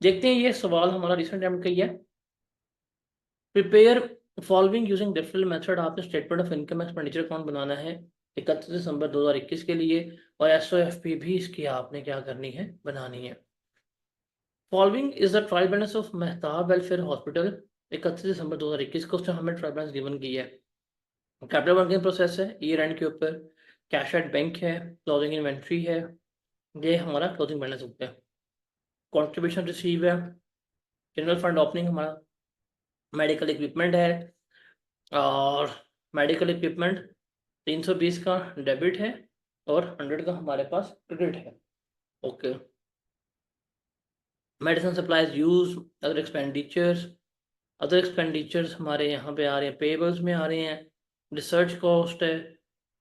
देखते हैं, ये सवाल हमारा रिसेंट अटेम्प्ट का ही है। Prepare following using different method. आपने statement of income expenditure account बनाना है 31 दिसंबर 2021 के लिए, और एसओएफपी भी इसकी आपने क्या करनी है, बनानी है। Following is the trial balance of Mehtab welfare hospital 31 दिसंबर 2021 को, उसने हमें ट्रायल बैलेंस गिवन की है। कैपिटल वर्किंग प्रोसेस है ईयर एंड के ऊपर, कैश एट बैंक है, क्लोजिंग इन्वेंट्री है, ये हमारा क्लोजिंग बैलेंस होता है। कॉन्ट्रीब्यूशन रिसीव है, जनरल फंड ओपनिंग हमारा, मेडिकल इक्विपमेंट है, और मेडिकल इक्विपमेंट 320 का डेबिट है और 100 का हमारे पास क्रेडिट है। Okay. Medicine supplies use, other expenditures हमारे यहाँ पे आ रहे हैं, पेबल्स में आ रहे हैं। रिसर्च कॉस्ट है,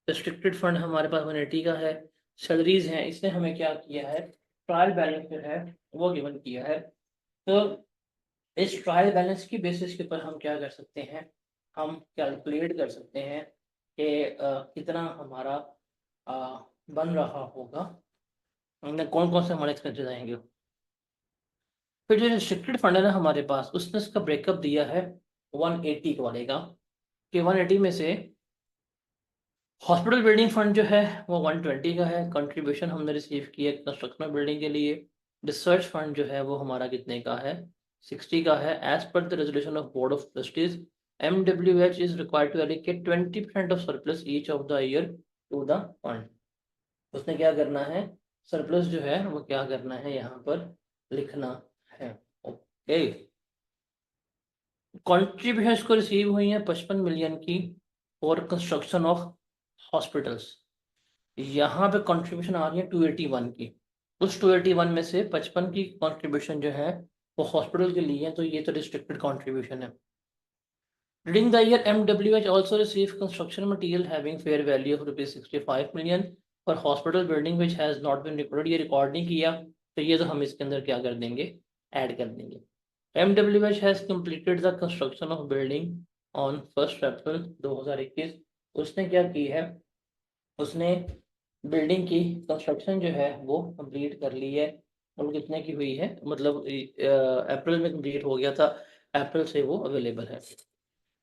रिस्ट्रिक्टेड फंड हमारे पास 180 का है, सैलरीज हैं। इसने हमें क्या किया है, ट्रायल बैलेंस जो है वो गिवन किया है। तो इस ट्रायल बैलेंस की बेसिस के ऊपर हम क्या कर सकते हैं, हम कैलकुलेट कर सकते हैं कि कितना हमारा बन रहा होगा, कौन कौन से हमारे एक्सपेंसेस आएंगे। फिर जो रिस्ट्रिक्टेड फंड है ना हमारे पास, उसने इसका ब्रेकअप दिया है 180 वाले का, कि 180 में से हॉस्पिटल बिल्डिंग फंड जो है वो 120 का है, कंट्रीब्यूशन हमने रिसीव किया कंस्ट्रक्शन बिल्डिंग के लिए। रिसर्च फंड जो है वो हमारा कितने का है, 60 का है। As per the resolution of board of trustees, MWH is required to allocate 20% of surplus each of the year to the fund. उसने क्या करना है, सरप्लस जो है वो क्या करना है, यहाँ पर लिखना है। ओके। कॉन्ट्रीब्यूशन को रिसीव हुई है 55 मिलियन की फॉर कंस्ट्रक्शन ऑफ हॉस्पिटल्स। यहाँ पे कंट्रीब्यूशन आ रही है 281 की। उस 281 में से 55 की कंट्रीब्यूशन जो है वो हॉस्पिटल के लिए है, तो ये तो रिस्ट्रिक्टेड कंट्रीब्यूशन है। During the year, MWH also received construction material having fair value of rupees 65 million for hospital building which has not been recorded। ये रिकॉर्ड नहीं किया, तो ये तो हम इसके अंदर क्या कर देंगे, ऐड कर देंगे। MWH has completed the construction of building on 1 अप्रैल 2021। उसने क्या की है, उसने बिल्डिंग की कंस्ट्रक्शन जो है वो कंप्लीट कर ली है। और कितने की हुई है, मतलब अप्रैल में कंप्लीट हो गया था, अप्रैल से वो अवेलेबल है।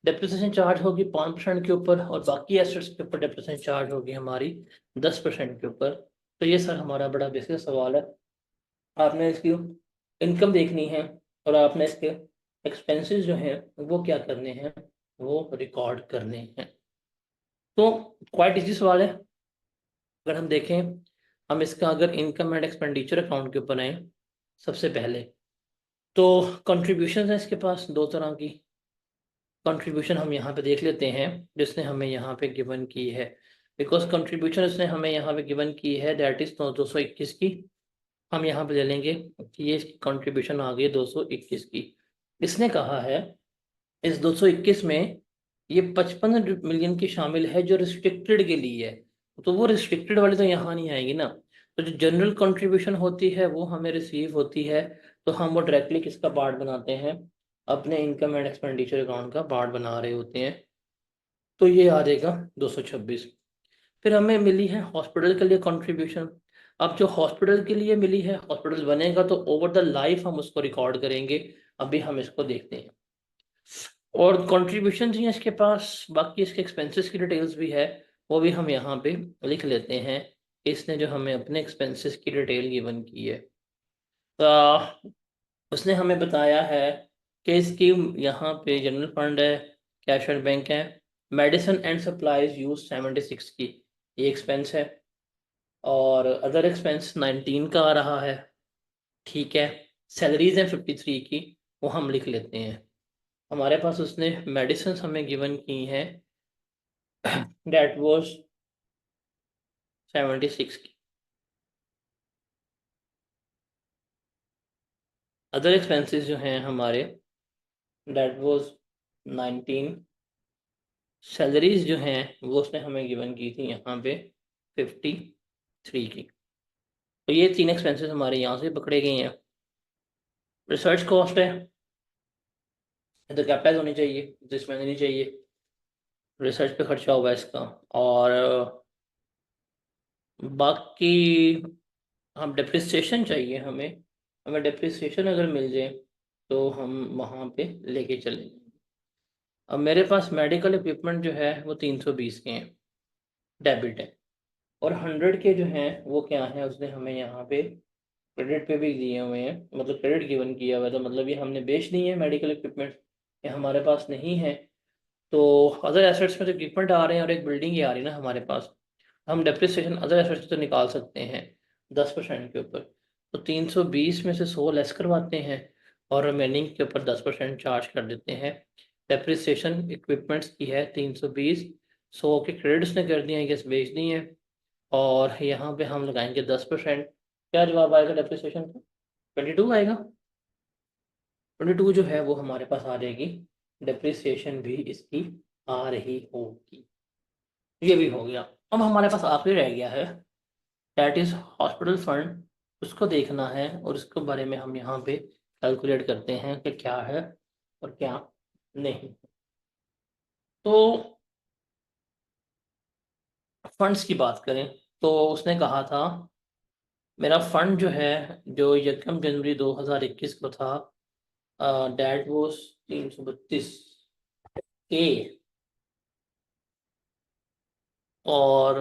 डेप्रिसिएशन चार्ज होगी 5% के ऊपर, और बाकी एसेट्स के ऊपर डेप्रिसिएशन चार्ज होगी हमारी 10% के ऊपर। तो ये सर हमारा बड़ा बेसिक सवाल है। आपने इसकी इनकम देखनी है और आपने इसके एक्सपेंसेस जो हैं वो क्या करने हैं, वो रिकॉर्ड करने हैं। तो क्वाइट इजी सवाल है। अगर हम देखें, हम इसका अगर इनकम एंड एक्सपेंडिचर अकाउंट के ऊपर आए सबसे पहले, तो कंट्रीब्यूशन है इसके पास दो तरह की। कंट्रीब्यूशन हम यहाँ पे देख लेते हैं जिसने हमें यहाँ पे गिवन की है, बिकॉज कंट्रीब्यूशन इसने हमें यहाँ पे गिवन की है, दैट इज 221 की। हम यहाँ पे ले लेंगे कि ये कंट्रीब्यूशन आ गई 221 की। इसने कहा है इस 221 में ये 55 मिलियन की शामिल है जो रिस्ट्रिक्टेड के लिए है, तो वो रिस्ट्रिक्टेड वाली तो यहाँ नहीं आएगी ना। तो जो जनरल कंट्रीब्यूशन होती है वो हमें रिसीव होती है, तो हम वो डायरेक्टली किसका पार्ट बनाते हैं, अपने इनकम एंड एक्सपेंडिचर अकाउंट का पार्ट बना रहे होते हैं। तो ये आ जाएगा 226। फिर हमें मिली है हॉस्पिटल के लिए कंट्रीब्यूशन। अब जो हॉस्पिटल के लिए मिली है, हॉस्पिटल बनेगा तो ओवर द लाइफ हम उसको रिकॉर्ड करेंगे। अभी हम इसको देखते हैं। और कंट्रीब्यूशन ही है इसके पास, बाकी इसके एक्सपेंसेस की डिटेल्स भी है, वो भी हम यहाँ पे लिख लेते हैं। इसने जो हमें अपने एक्सपेंसेस की डिटेल गिवन की है, उसने हमें बताया है कि इसकी यहाँ पे जनरल फंड है, कैश एंड बैंक है, मेडिसिन एंड सप्लाईज यूज 76 की, ये एक्सपेंस है। और अदर एक्सपेंस 19 का आ रहा है, ठीक है। सैलरीज हैं 53 की, वो हम लिख लेते हैं। हमारे पास उसने मेडिसिन हमें गिवन की हैं, डेट वॉज 76 की। अदर एक्सपेंसेस जो हैं हमारे, डेट वॉज 19। सैलरीज जो हैं वो उसने हमें गिवन की थी यहाँ पे 53 की। तो ये तीन एक्सपेंसेस हमारे यहाँ से पकड़े गए हैं। रिसर्च कॉस्ट है, ये तो कैपिटलाइज होनी चाहिए, तो इसमें नहीं चाहिए, रिसर्च पे खर्चा हुआ है इसका। और बाकी हम डेप्रिसिएशन चाहिए हमें, हमें डेप्रिसिएशन अगर मिल जाए तो हम वहाँ पे लेके चले। अब मेरे पास मेडिकल इक्विपमेंट जो है वो 320 के हैं, डेबिट है, और 100 के जो हैं वो क्या है, उसने हमें यहाँ पे क्रेडिट पे भी दिए हुए हैं, मतलब क्रेडिट गिवन किया हुआ है, तो मतलब ये हमने बेच दी है मेडिकल इक्विपमेंट, ये हमारे पास नहीं है। तो अदर एसेट्स में जो इक्विपमेंट आ रहे हैं और एक बिल्डिंग ही आ रही है ना हमारे पास, हम डेप्रिसिएशन अदर एसेट्स से तो निकाल सकते हैं 10% के ऊपर। तो 320 में से 100 लेस करवाते हैं और रिमेनिंग के ऊपर 10% चार्ज कर देते हैं। डेप्रिसिएशन इक्विपमेंट्स की है 320, 100 के क्रेडिट्स ने कर दिए हैं, यस बेच दिए हैं, और यहाँ पे हम लगाएंगे 10%। क्या जवाब आएगा डेप्रिसिएशन का? 22 आएगा। 22 जो है वो हमारे पास आ जाएगी, डेप्रिसिएशन भी इसकी आ रही होगी। ये भी हो गया। अब हमारे पास आखिरी रह गया है, दैट इज हॉस्पिटल फंड। उसको देखना है और उसके बारे में हम यहाँ पे कैलकुलेट करते हैं कि क्या है और क्या नहीं। तो फंड्स की बात करें तो उसने कहा था मेरा फंड जो है, जो 1 जनवरी 2021 को था, डेट वॉज 332 के, और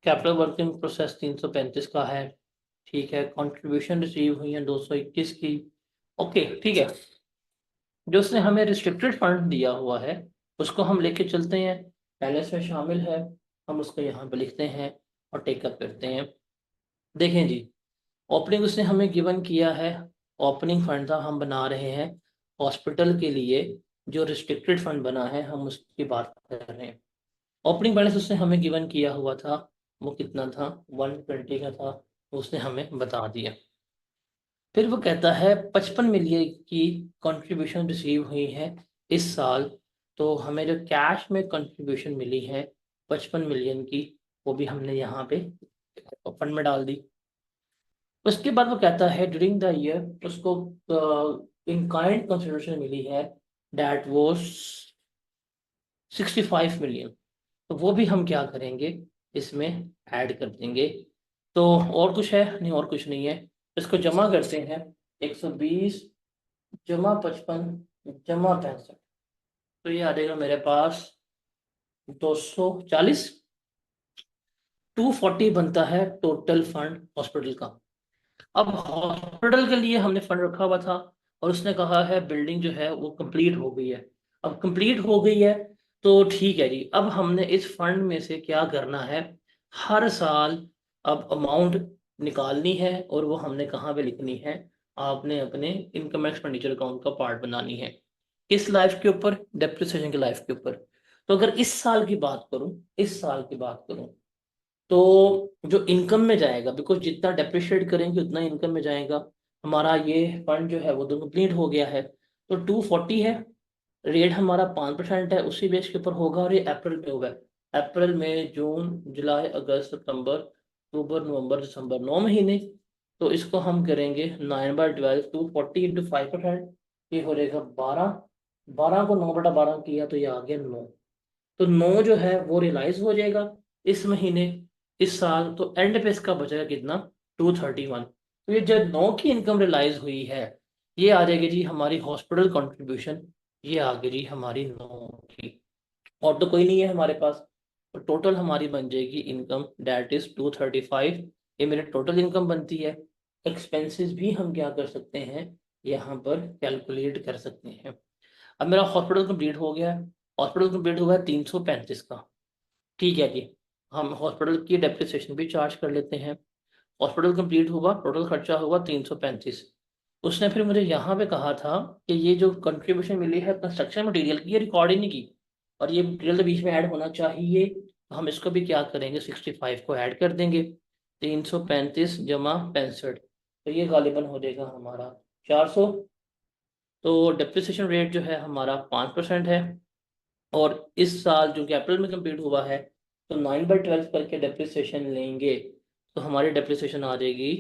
कैपिटल वर्किंग प्रोसेस 335 का है। ठीक है, कंट्रीब्यूशन रिसीव हुई है 221 की। ओके ठीक है, जो उसने हमें रिस्ट्रिक्टेड फंड दिया हुआ है उसको हम लेके चलते हैं, पहले से शामिल है, हम उसको यहाँ पे लिखते हैं और टेकअप करते हैं। देखें जी, ओपनिंग उसने हमें गिवन किया है, ओपनिंग फंड था, हम बना रहे हैं हॉस्पिटल के लिए। जो रिस्ट्रिक्टेड फंड बना है हम उसकी बात कर रहे हैं। ओपनिंग बैलेंस उसने हमें गिवन किया हुआ था, वो कितना था, 120 का था, उसने हमें बता दिया। फिर वो कहता है 55 मिलियन की कंट्रीब्यूशन रिसीव हुई है इस साल, तो हमें जो कैश में कंट्रीब्यूशन मिली है 55 मिलियन की, वो भी हमने यहाँ पे फंड में डाल दी। उसके बाद वो कहता है ड्यूरिंग द ईयर उसको इन काइंड कंसिडरेशन मिली है, दैट वाज 65 मिलियन, तो वो भी हम क्या करेंगे, इसमें ऐड कर देंगे। तो और कुछ है नहीं, और कुछ नहीं है, इसको जमा करते हैं। 120 जमा 55 जमा 65, तो ये आ जाएगा मेरे पास 240, 240 बनता है टोटल फंड हॉस्पिटल का। अब हॉस्पिटल के लिए हमने फंड रखा हुआ था और उसने कहा है बिल्डिंग जो है वो कंप्लीट हो गई है। अब कंप्लीट हो गई है तो ठीक है जी, अब हमने इस फंड में से क्या करना है, हर साल अब अमाउंट निकालनी है और वो हमने कहाँ पे लिखनी है, आपने अपने इनकम एक्सपेंडिचर अकाउंट का पार्ट बनानी है। किस लाइफ के ऊपर, डेप्रिसिएशन की लाइफ के ऊपर। तो अगर इस साल की बात करूं, इस साल की बात करूं तो जो इनकम में जाएगा, बिकॉज जितना डेप्रिशिएट करेंगे उतना इनकम में जाएगा, हमारा ये फंड जो है वो तो कंप्लीट हो गया है, तो 240 है, रेट हमारा 5% है, उसी बेस के ऊपर होगा, और ये अप्रैल में होगा। अप्रैल मई जून जुलाई अगस्त सितंबर अक्टूबर नवंबर दिसंबर, 9 महीने। तो इसको हम करेंगे 9/12, 240 × 5%, ये हो जाएगा 12। 12 को 9/12 किया तो ये आ गया 9। तो 9 जो है वो रियलाइज हो जाएगा इस महीने, इस साल, तो एंड पे इसका बचेगा कितना, 231। तो ये जब 9 की इनकम रियलाइज हुई है, ये आ जाएगी जी हमारी हॉस्पिटल कंट्रीब्यूशन, ये आ गई जी हमारी 9 की। और तो कोई नहीं है हमारे पास, तो टोटल हमारी बन जाएगी इनकम दैट इज 235, ये मेरी टोटल इनकम बनती है। एक्सपेंसेस भी हम क्या कर सकते हैं, यहाँ पर कैलकुलेट कर सकते हैं। अब मेरा हॉस्पिटल कंप्लीट हो गया है, हॉस्पिटल कंप्लीट हुआ है 335 का। ठीक है जी, हम हॉस्पिटल की डेप्रिसिएशन भी चार्ज कर लेते हैं। हॉस्पिटल कंप्लीट हुआ, टोटल खर्चा हुआ 335। उसने फिर मुझे यहाँ पे कहा था कि ये जो कंट्रीब्यूशन मिली है कंस्ट्रक्शन मटेरियल की, ये रिकॉर्ड ही नहीं की, और ये मटेरियल तो बीच में ऐड होना चाहिए, तो हम इसको भी क्या करेंगे, 65 को ऐड कर देंगे। 335 जमा 65, तो ये गालिबन हो जाएगा हमारा 400। तो डेप्रिसिएशन रेट जो है हमारा 5% है, और इस साल जो कि अप्रैल में कंप्लीट हुआ है, तो 9/12 करके डेप्रिसिएशन लेंगे तो हमारी डेप्रिसिएशन आ जाएगी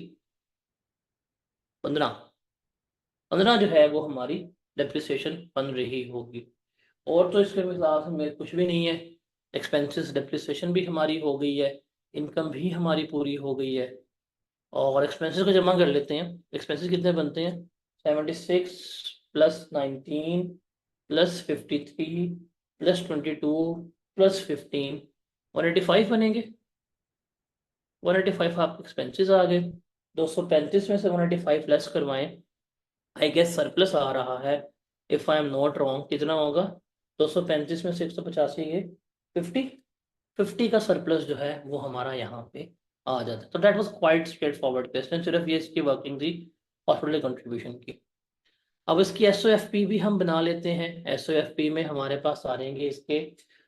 15। 15 जो है वो हमारी डेप्रिसिएशन बन रही होगी। और तो इसके खिलाफ हमें कुछ भी नहीं है, एक्सपेंसेस डेप्रिसिएशन भी हमारी हो गई है, इनकम भी हमारी पूरी हो गई है। और एक्सपेंसेस को जमा कर लेते हैं। एक्सपेंसेस कितने बनते हैं? 76 प्लस 19 प्लस 53 प्लस 22 प्लस 15, 185 बनेंगे। 185 आपके एक्सपेंसेस आ गए। 235 में से 185 लेस करवाएं। आई गेस सरप्लस आ रहा है, if I am not wrong. कितना होगा? 235 में से 185 ये 50। 50 का सरप्लस जो है वो हमारा यहाँ पे आ जाता है। तो that was quite straight forward question, सिर्फ ये इसकी वर्किंग थी हॉस्पिटल कंट्रीब्यूशन की। अब इसकी एसओएफपी भी हम बना लेते हैं। एसओएफपी में हमारे पास आ जाएंगे इसके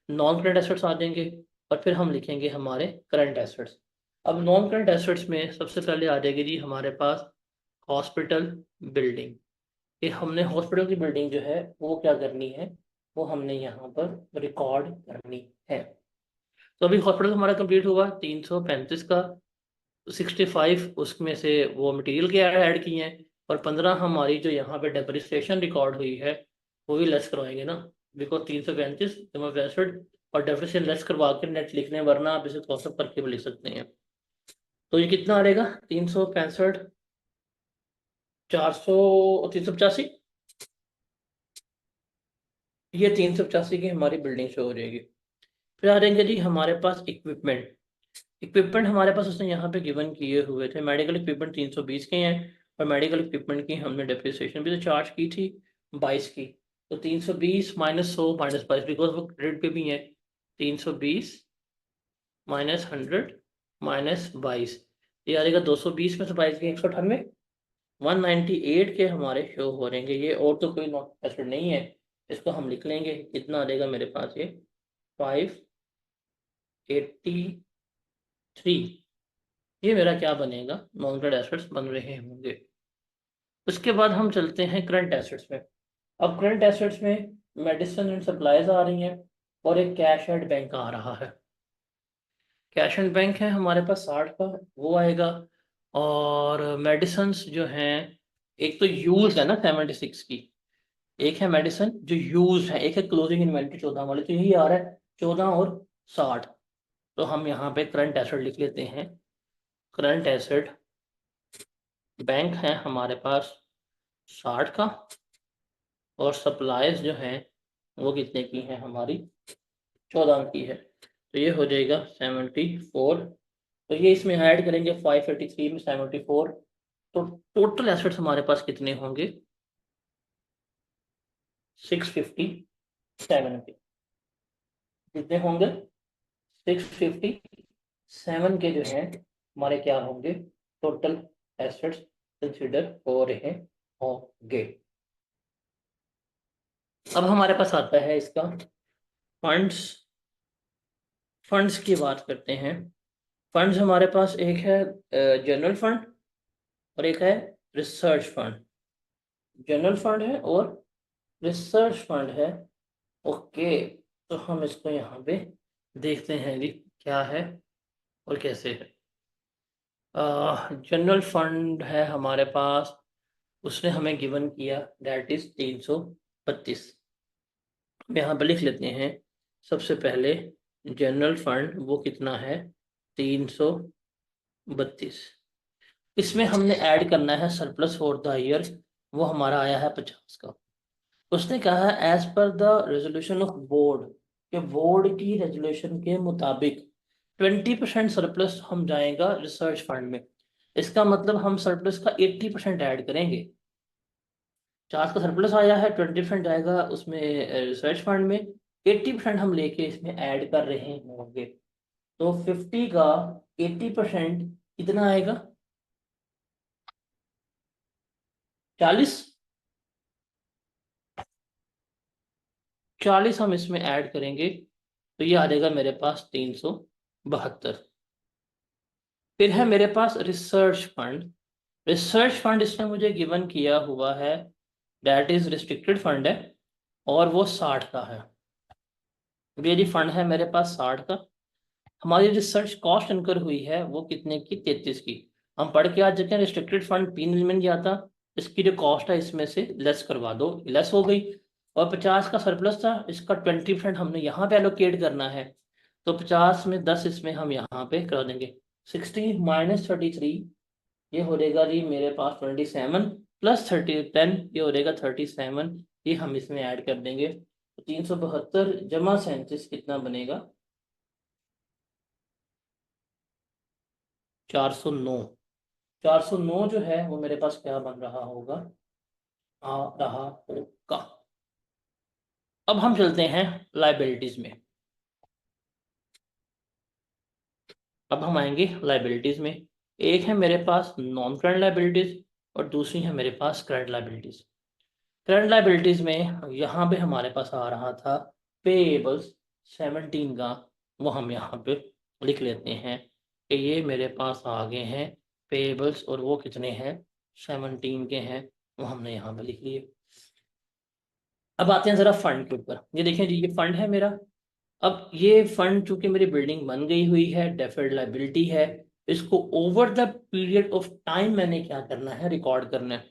नॉन करंट एसेट्स आ जाएंगे, और फिर हम लिखेंगे हमारे करंट एसेट्स। अब नॉन करंट एसेट्स में सबसे पहले आ जाएगी जी हमारे पास हॉस्पिटल बिल्डिंग। ये हमने हॉस्पिटल की बिल्डिंग जो है वो क्या करनी है, वो हमने यहाँ पर रिकॉर्ड करनी है। तो अभी हॉस्पिटल हमारा कंप्लीट हुआ 335 का। 65 उसमें से वो मटेरियल के ऐड किए हैं, और 15 हमारी जो यहाँ पे डेप्रिसिएशन रिकॉर्ड हुई है वो भी लेस करवाएंगे ना, बिकॉज 335 जमा 65 और डेप्रिसिएशन लेस करवा के नेट लिखने, वरना आप इसे क्रॉस अप करके भी लिख सकते हैं। तो ये कितना आ रहेगा? 365, 400, 385। ये 385 की हमारी बिल्डिंग शो हो जाएगी। फिर आ जाएंगे जी हमारे पास इक्विपमेंट। इक्विपमेंट हमारे पास उसने यहाँ पे गिवन किए हुए थे। मेडिकल इक्विपमेंट 320 के हैं, और मेडिकल इक्विपमेंट की हमने डेप्रिसिएशन भी तो चार्ज की थी 22 की। तो 320 माइनस 100 माइनस 22, बिकॉज वो क्रेडिट पे भी है। 320 माइनस 100 माइनस 22, ये आ जाएगा 220 में से 22 के 198। 198 के हमारे शो हो रहेंगे ये, और तो कोई नॉट एसिड नहीं है। इसको हम लिख लेंगे, कितना आ जाएगा मेरे पास ये 583। ये मेरा क्या बनेगा? नॉन करंट एसेट्स बन रहे होंगे। उसके बाद हम चलते हैं करंट एसेट्स में। अब करंट एसेट्स में मेडिसिन एंड सप्लाईज आ रही हैं, और एक कैश एंड बैंक आ रहा है। कैश एंड बैंक है हमारे पास 60 का, वो आएगा। और मेडिसिन जो हैं, एक तो यूज है ना 76 की, एक है मेडिसिन जो यूज है, एक है क्लोजिंग इन्वेंट्री 14 वाली, तो यही आ रहा है 14 और 60। तो हम यहाँ पे करंट एसेट लिख लेते हैं। करंट एसेट बैंक है हमारे पास 60 का, और सप्लाईज जो हैं वो कितने की है हमारी? 14 की है। तो ये हो जाएगा 74। तो ये इसमें ऐड करेंगे 583 में 74, तो टोटल एसेट्स हमारे पास कितने होंगे? 657 के। कितने होंगे? 657 के जो हैं हमारे क्या होंगे? टोटल एसेट्स कंसिडर हो रहे होंगे। अब हमारे पास आता है इसका फंड्स। फंड्स की बात करते हैं। फंड्स हमारे पास एक है जनरल फंड, और एक है रिसर्च फंड। जनरल फंड है और रिसर्च फंड है। ओके, तो हम इसको यहाँ पे देखते हैं जी क्या है और कैसे है। जनरल फंड है हमारे पास, उसने हमें गिवन किया दैट इज 332। यहाँ पर लिख लेते हैं सबसे पहले जनरल फंड वो कितना है? 332। इसमें हमने ऐड करना है सरप्लस फॉर द ईयर, वो हमारा आया है 50 का। उसने कहा है as per the resolution of board, कि बोर्ड की रेजोल्यूशन के मुताबिक 20% सरप्लस हम जाएगा रिसर्च फंड में। इसका मतलब हम सरप्लस का 80% ऐड करेंगे। 50 का सरप्लस आया है, 20% जाएगा उसमें रिसर्च फंड में, 80% हम लेके इसमें ऐड कर रहे होंगे। तो 50 का 80% कितना आएगा? 40। 40 हम इसमें ऐड करेंगे, तो ये आ जाएगा मेरे पास 372। फिर है मेरे पास रिसर्च फंड। रिसर्च फंड इसने मुझे गिवन किया हुआ है, दैट इज रिस्ट्रिक्टेड फंड है, और वो 60 का है। ये जी फंड है मेरे पास 60 का। हमारी रिसर्च कॉस्ट इनकर हुई है वो कितने की? 33 की। हम पढ़ के आज हैं रिस्ट्रिक्टेड फंड 3 मिल जाता, इसकी जो कॉस्ट है इसमें से लेस करवा दो, लेस हो गई। और 50 का सरप्लस था, इसका 20% हमने यहाँ पे एलोकेट करना है। तो 50 में 10 इसमें हम यहाँ पे करा देंगे। 60 माइनस 33 ये हो जाएगा जी मेरे पास 27 प्लस 10, ये हो जाएगा 37, ये हम इसमें ऐड कर देंगे। तो 372 जमा 37 कितना बनेगा? 409। 409 जो है वो मेरे पास क्या बन रहा होगा, आ रहा होगा। अब हम चलते हैं लाइबिलिटीज में। अब हम आएंगे लाइबिलिटीज में। एक है मेरे पास नॉन करंट लाइबिलिटीज और दूसरी है मेरे पास करंट लाइबिलिटीज। करंट लाइबिलिटीज में यहाँ पे हमारे पास आ रहा था पेएबल्स 17 का, वो हम यहाँ पे लिख लेते हैं कि ये मेरे पास आ गए हैं पेएबल्स, और वो कितने हैं, 17 के हैं, वो हमने यहाँ पे लिख लिए। अब आते हैं जरा फंड के ऊपर। ये देखें जी, ये फंड है मेरा। अब ये फंड चूंकि मेरी बिल्डिंग बन गई हुई है, डेफर्ड लाइबिलिटी है, इसको over the period of time मैंने क्या करना है, रिकॉर्ड करना है।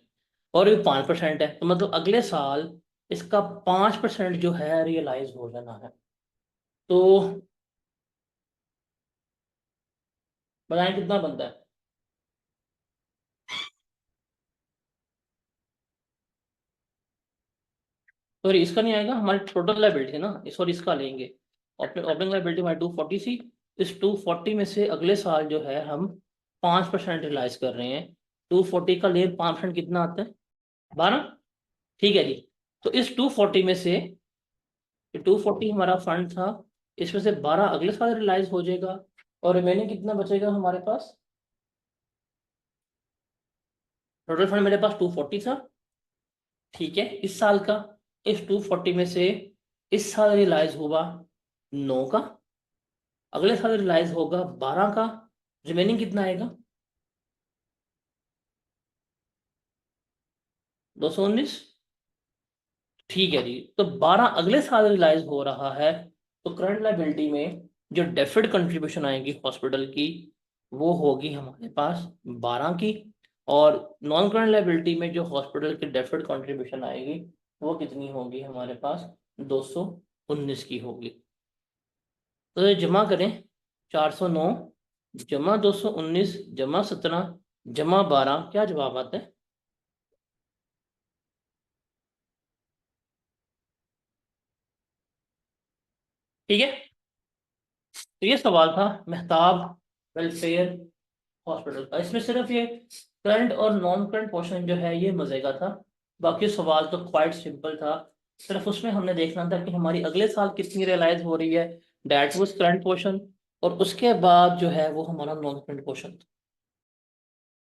और ये 5% है, तो मतलब अगले साल इसका 5% जो है रियलाइज हो जाना है। तो बताएं कितना बनता है? सॉरी, इसका नहीं आएगा, हमारी टोटल लाइबिलिटी है ना, सॉरी इसका लेंगे। ओपनिंग लाइबिलिटी हमारी 240 सी। इस 240 में से अगले साल जो है हम 5% रियलाइज कर रहे हैं। 240 का ले 5% कितना आता है? 12। ठीक है जी। तो इस 240 में से, 240 हमारा फंड था, इसमें से 12 अगले साल रियलाइज हो जाएगा, और रिमेनिंग कितना बचेगा हमारे पास? टोटल फंड मेरे पास 240 था, ठीक है, इस साल का। इस 240 में से इस साल रियलाइज होगा 9 का, अगले साल रियलाइज होगा 12 का, रिमेनिंग कितना आएगा? 219। ठीक है जी। तो 12 अगले साल रियलाइज हो रहा है, तो करंट लायबिलिटी में जो डेफर्ड कंट्रीब्यूशन आएगी हॉस्पिटल की, वो होगी हमारे पास 12 की। और नॉन करंट लायबिलिटी में जो हॉस्पिटल की डेफर्ड कंट्रीब्यूशन आएगी, वो कितनी होगी हमारे पास? 219 की होगी। तो ये जमा करें, 409 जमा 219 जमा 17 जमा 12, क्या जवाब आता है? ठीक है। तो ये सवाल था मेहताब वेलफेयर हॉस्पिटल का। इसमें सिर्फ ये करंट और नॉन करंट पोर्शन जो है ये मजे का था, बाकी सवाल तो क्वाइट सिंपल था। सिर्फ उसमें हमने देखना था कि हमारी अगले साल कितनी रियलाइज हो रही है, डेट वाज करंट पोर्शन, और उसके बाद जो है वो हमारा नॉन करंट पोर्शन था।